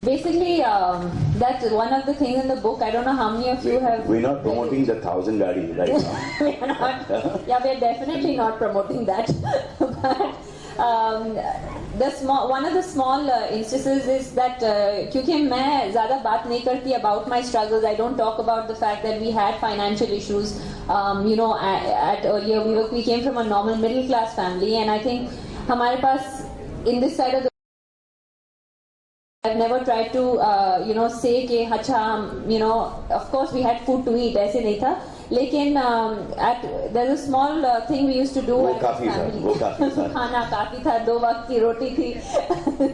Basically, that's one of the things in the book. I don't know how many of you have. We're not promoting the 1,000 Gadi right now. We are not. Yeah, we are definitely not promoting that. But one of the small instances is that क्योंकि मैं ज़्यादा बात नहीं करती about my struggles. I don't talk about the fact that we had financial issues. At earlier we came from a normal middle class family, and I think हमारे पास in this side of the I've never tried to, say कि अच्छा, of course we had food to eat, ऐसे नहीं था. लेकिन there's a small thing we used to do. वो काफी था. खाना काफी था, 2 वक्त की रोटी थी.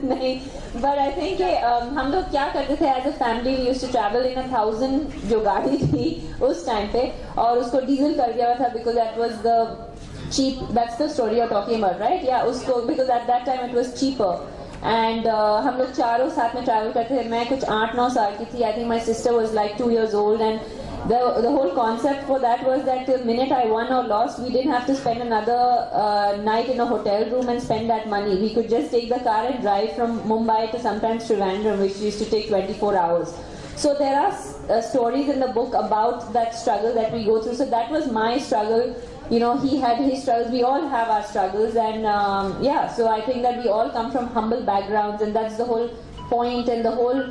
नहीं, but I think कि हम लोग क्या करते थे as a family, we used to travel in 1,000 जो गाड़ी थी उस टाइम पे, और उसको डीजल कर दिया था because that was the cheap. That's the story you're talking about, right? Yeah, उसको because at that time it was cheaper. And हम लोग चारों साथ में ट्रैवल करते थे. मैं कुछ 8-9 साल की थी. I think my sister was like 2 years old, and the whole concept for that was that the minute I won or lost, we didn't have to spend another night in a hotel room and spend that money. We could just take the car and drive from Mumbai to sometimes Trivandrum, which used to take 24 hours. So there are stories in the book about that struggle that we go through. So that was my struggle. He had his struggles. We all have our struggles, and so I think that we all come from humble backgrounds, and that's the whole point. And the whole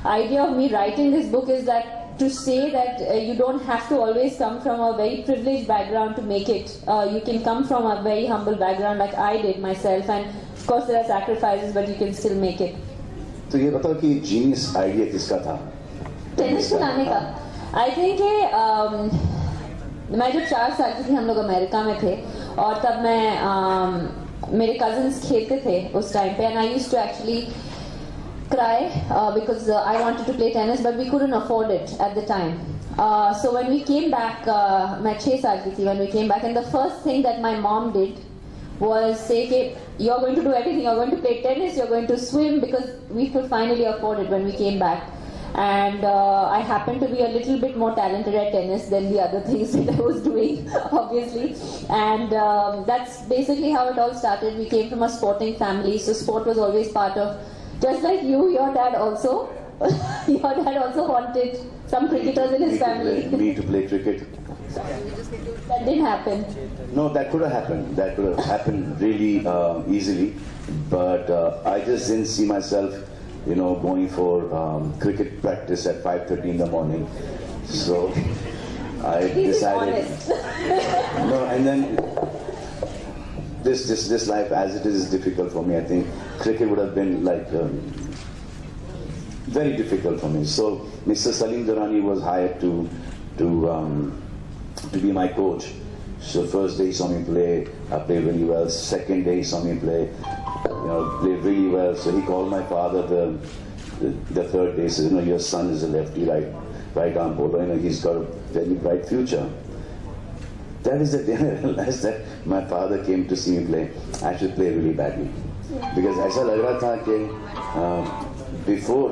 idea of me writing this book is that to say that you don't have to always come from a very privileged background to make it. You can come from a very humble background like I did myself, and of course there are sacrifices, but you can still make it. तो ये बताओ कि genius idea किसका था? Tennis खिलाने का. I think मैं जब 4 साल की थी, हम लोग अमेरिका में थे, और तब मैं मेरे कजिन्स खेलते थे उस टाइम पे, and I used to actually cry because I wanted to play tennis, but we couldn't afford it at the time. So when we came back, मैं 6 साल की थी when we came back, and the first thing that my mom did was say, okay, you're going to do everything, you're going to play tennis, you're going to swim, because we could finally afford it when we came back. And I happened to be a little bit more talented at tennis than the other things that I was doing, obviously. And that's basically how it all started. We came from a sporting family, so sport was always part of, just like you, your dad also. Your dad also wanted some cricketers in his family. Me to play cricket. That didn't happen. No, that could have happened. That could have happened really easily. But I just didn't see myself going for cricket practice at 5:30 in the morning. So I decided. No, and then this life as it is difficult for me. I think cricket would have been like very difficult for me. So Mr. Salim Durrani was hired to be my coach. So first day he saw me play, I played really well. Second day he saw me play, played really well. So he called my father the third day, says, your son is a lefty, right arm bowler, he's got a very bright future. That is the day I realized that my father came to see me play. I should play really badly. Because ऐसा लग रहा था कि before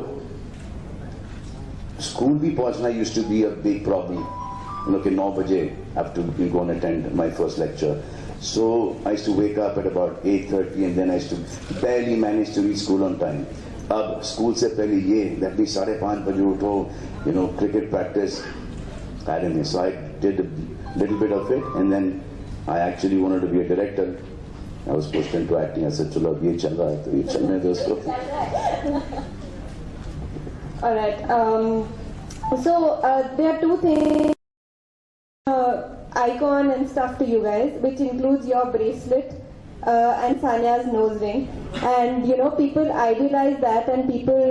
school भी पहुंचना used to be a big problem. कि 9 बजे I have to go and attend my first lecture. So I used to wake up at about 8:30, and then I used to barely manage to reach school on time. अब school से पहले ये that means 5:30 बजे उठो, cricket practice. I don't know. So I did a little bit of it, and then I actually wanted to be a director. I was pushed into acting. I said, चलो अब ये चल रहा है तो ये चलने दो उसको. All right. So there are 2 things. Icon and stuff to you guys, which includes your bracelet and Sania's nose ring. And people idealize that, and people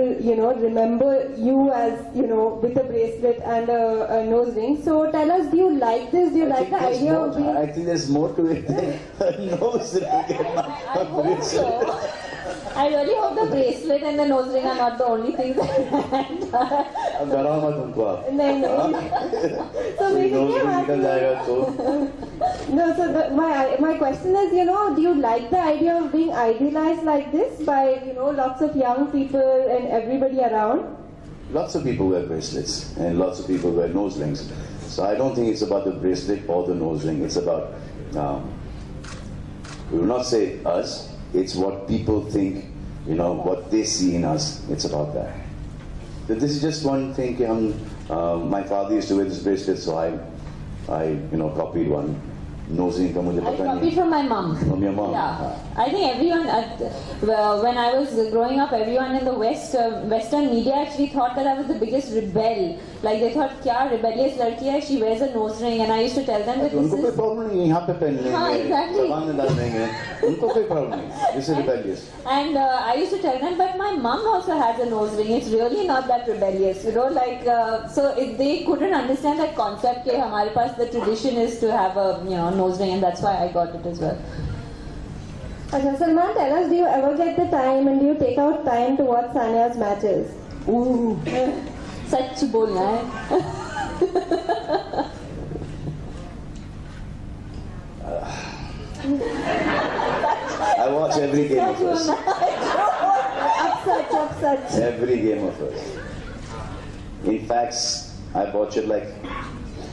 remember you as with a bracelet and a nose ring. So tell us, do you like this? Do you like the idea of being? I think there's more to it than a nose ring. I hope so. I really hope the bracelet and the nose ring are not the only things that अब डराओ मत उनको आप. नहीं. So basically निकल जाएगा तो. No, so my question is, do you like the idea of being idealized like this by lots of young people and everybody around? Lots of people wear bracelets and lots of people wear nose rings. So I don't think it's about the bracelet or the nose ring. It's about we will not say us. It's what people think, what they see in us. It's about that. this is just one thing. My father used to wear this bracelet, so I copied one. Nosing का मुझे I पता नहीं. copied from my mom. From your mom. Yeah, I think everyone. When I was growing up, everyone in the Western media actually thought that I was the biggest rebel. Like they thought, क्या rebellious लड़की है? She wears a nose ring, and I used to tell them that उनको कोई problem नहीं है यहाँ पे पहन लेंगे. हाँ, exactly. जबान में डाल देंगे. उनको कोई problem नहीं. This is rebellious. And I used to tell them, but my mom also has a nose ring. It's really not that rebellious, so they couldn't understand that concept. कि हमारे पास the tradition is to have a nose ring, and that's why I got it as well. Achha, Salman, tell us, do you ever get the time and do you take out time to watch Sania's matches? Ooh, सच बोलना है. I watch every game of hers. Upsuch. Every game of hers. In fact, I watch it like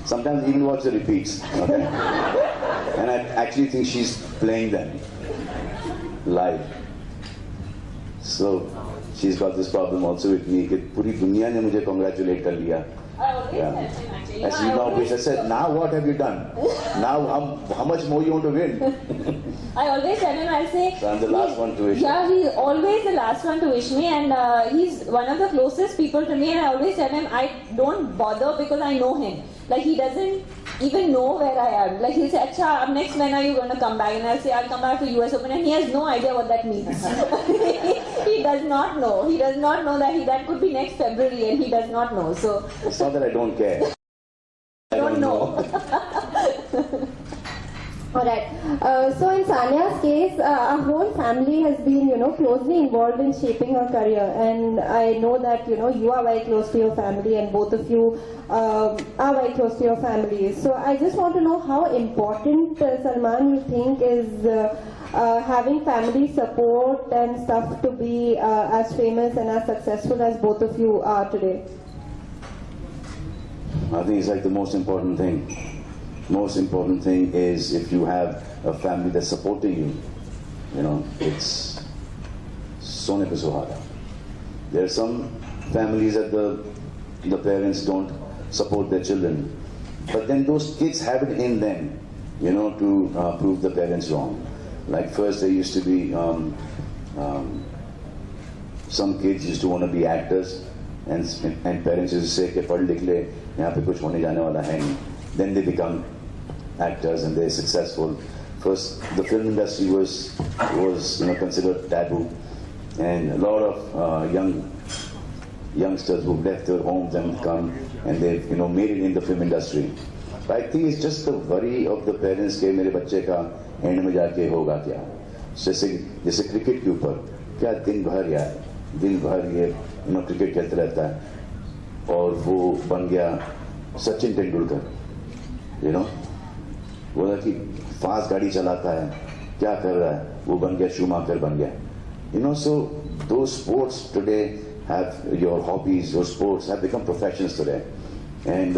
sometimes even watch the repeats. Okay? And I actually think she's playing them live. So she's got this problem also with me कि पूरी दुनिया ने मुझे congratulate कर लिया. I always tell him actually. As you know, I said, now what have you done? Now how much more you want to win? I always tell him, I say. So I'm the last one to wish. Yeah, he's always the last one to wish me, and he's one of the closest people to me. And I always tell him I don't bother because I know him. Like he doesn't even know where I am. Like he'll say, "Acha, next when are you going to come back?" And I'll say, "I'll come back to US Open," and he has no idea what that means. He does not know. He does not know that could be next February, and he does not know. So it's not that I don't care. I don't know. Alright, so in Sania's case, our whole family has been, closely involved in shaping her career, and I know that, you are very close to your family, and both of you are very close to your families. So I just want to know how important, Salman, you think is having family support and stuff to be as famous and as successful as both of you are today? I think it's like the most important thing. Most important thing is if you have a family that's supporting you, it's sone pe suhaga. There are some families that the parents don't support their children, but then those kids have it in them, to prove the parents wrong. Like first there used to be some kids used to want to be actors, and parents used to say कि पढ़ लिख ले, यहाँ पे कुछ होने जाने वाला है नहीं. Then they become actors and they're successful. First, the film industry was considered taboo, and a lot of youngsters who've left their homes and come and they've made it in the film industry. But I think it's just the worry of the parents कि मेरे बच्चे का and में जाके होगा क्या. जैसे cricket के ऊपर क्या दिन भर ये क्रिकेट खेलते रहता है और वो बन गया सचिन तेंदुलकर. वो कि फास्ट गाड़ी चलाता है, क्या कर रहा है, वो बन गया शूमाकर बन गया. So those sports today have your hobbies, your sports have become professions today, and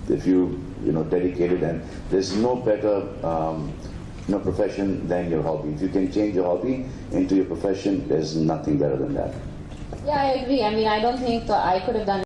if you dedicated, and there's no better profession than your hobby. If you can change your hobby into your profession, there's nothing better than that. yeah, I agree. I mean, I don't think I could have done